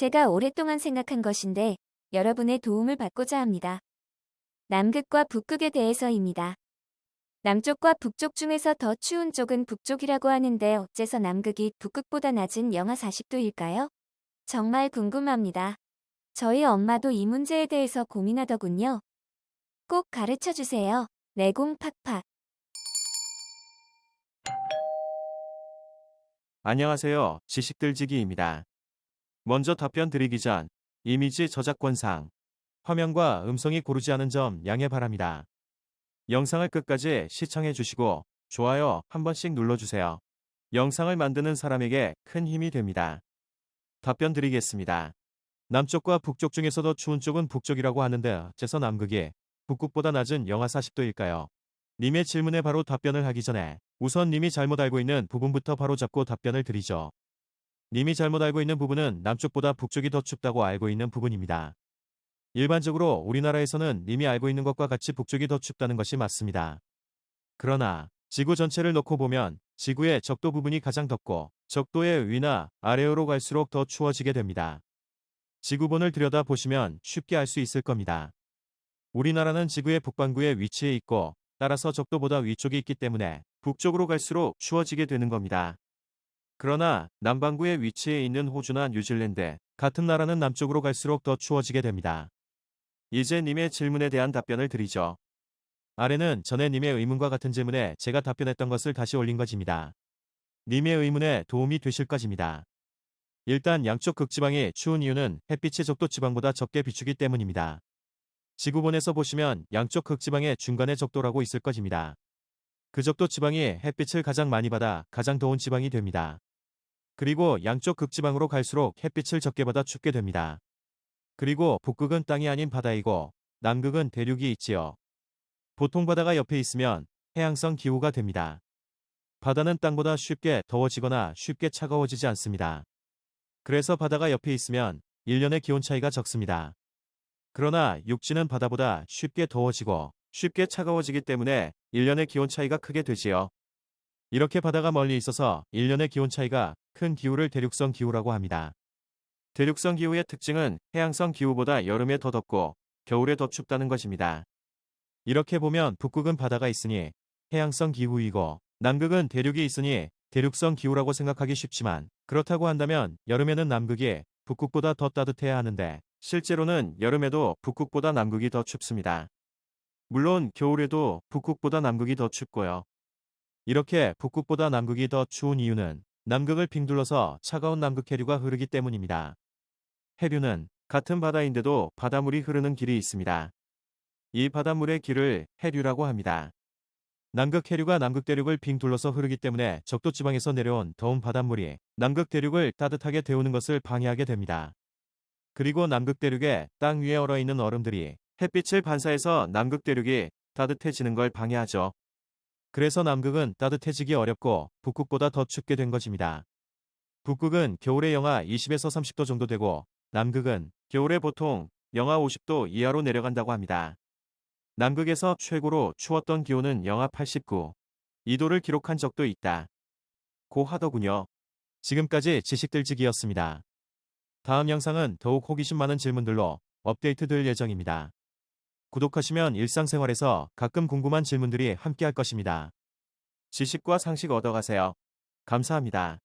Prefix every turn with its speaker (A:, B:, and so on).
A: 제가 오랫동안 생각한 것인데 여러분의 도움을 받고자 합니다. 남극과 북극에 대해서입니다. 남쪽과 북쪽 중에서 더 추운 쪽은 북쪽이라고 하는데 어째서 남극이 북극보다 낮은 영하 40도일까요? 정말 궁금합니다. 저희 엄마도 이 문제에 대해서 고민하더군요. 꼭 가르쳐 주세요. 내공 팍팍.
B: 안녕하세요. 지식들지기입니다. 먼저 답변 드리기 전 이미지 저작권상 화면과 음성이 고르지 않은 점 양해 바랍니다. 영상을 끝까지 시청해 주시고 좋아요 한 번씩 눌러주세요. 영상을 만드는 사람에게 큰 힘이 됩니다. 답변 드리겠습니다. 남쪽과 북쪽 중에서 더 추운 쪽은 북쪽이라고 하는데 어째서 남극이 북극보다 낮은 영하 40도일까요? 님의 질문에 바로 답변을 하기 전에 우선 님이 잘못 알고 있는 부분부터 바로 잡고 답변을 드리죠. 님이 잘못 알고 있는 부분은 남쪽보다 북쪽이 더 춥다고 알고 있는 부분입니다. 일반적으로 우리나라에서는 님이 알고 있는 것과 같이 북쪽이 더 춥다는 것이 맞습니다. 그러나 지구 전체를 놓고 보면 지구의 적도 부분이 가장 덥고 적도의 위나 아래로 갈수록 더 추워지게 됩니다. 지구본을 들여다보시면 쉽게 알 수 있을 겁니다. 우리나라는 지구의 북반구에 위치해 있고 따라서 적도보다 위쪽에 있기 때문에 북쪽으로 갈수록 추워지게 되는 겁니다. 그러나 남반구에 위치해 있는 호주나 뉴질랜드 같은 나라는 남쪽으로 갈수록 더 추워지게 됩니다. 이제 님의 질문에 대한 답변을 드리죠. 아래는 전에 님의 의문과 같은 질문에 제가 답변했던 것을 다시 올린 것입니다. 님의 의문에 도움이 되실 것입니다. 일단 양쪽 극지방이 추운 이유는 햇빛이 적도 지방보다 적게 비추기 때문입니다. 지구본에서 보시면 양쪽 극지방의 중간에 적도라고 있을 것입니다. 그 적도 지방이 햇빛을 가장 많이 받아 가장 더운 지방이 됩니다. 그리고 양쪽 극지방으로 갈수록 햇빛을 적게 받아 춥게 됩니다. 그리고 북극은 땅이 아닌 바다이고 남극은 대륙이 있지요. 보통 바다가 옆에 있으면 해양성 기후가 됩니다. 바다는 땅보다 쉽게 더워지거나 쉽게 차가워지지 않습니다. 그래서 바다가 옆에 있으면 1년의 기온 차이가 적습니다. 그러나 육지는 바다보다 쉽게 더워지고 쉽게 차가워지기 때문에 1년의 기온 차이가 크게 되지요. 이렇게 바다가 멀리 있어서 1년의 기온 차이가 큰 기후를 대륙성 기후라고 합니다. 대륙성 기후의 특징은 해양성 기후보다 여름에 더 덥고 겨울에 더 춥다는 것입니다. 이렇게 보면 북극은 바다가 있으니 해양성 기후이고 남극은 대륙이 있으니 대륙성 기후라고 생각하기 쉽지만 그렇다고 한다면 여름에는 남극이 북극보다 더 따뜻해야 하는데 실제로는 여름에도 북극보다 남극이 더 춥습니다. 물론 겨울에도 북극보다 남극이 더 춥고요. 이렇게 북극보다 남극이 더 추운 이유는 남극을 빙둘러서 차가운 남극 해류가 흐르기 때문입니다. 해류는 같은 바다인데도 바닷물이 흐르는 길이 있습니다. 이 바닷물의 길을 해류라고 합니다. 남극 해류가 남극 대륙을 빙 둘러서 흐르기 때문에 적도 지방에서 내려온 더운 바닷물이 남극 대륙을 따뜻하게 데우는 것을 방해하게 됩니다. 그리고 남극 대륙의 땅 위에 얼어있는 얼음들이 햇빛을 반사해서 남극 대륙이 따뜻해지는 걸 방해하죠. 그래서 남극은 따뜻해지기 어렵고 북극보다 더 춥게 된 것입니다. 북극은 겨울에 영하 20에서 30도 정도 되고 남극은 겨울에 보통 영하 50도 이하로 내려간다고 합니다. 남극에서 최고로 추웠던 기온은 영하 89, 2도를 기록한 적도 있다. 고 하더군요. 지금까지 지식들지기였습니다. 다음 영상은 더욱 호기심 많은 질문들로 업데이트 될 예정입니다. 구독하시면 일상생활에서 가끔 궁금한 질문들이 함께할 것입니다. 지식과 상식 얻어가세요. 감사합니다.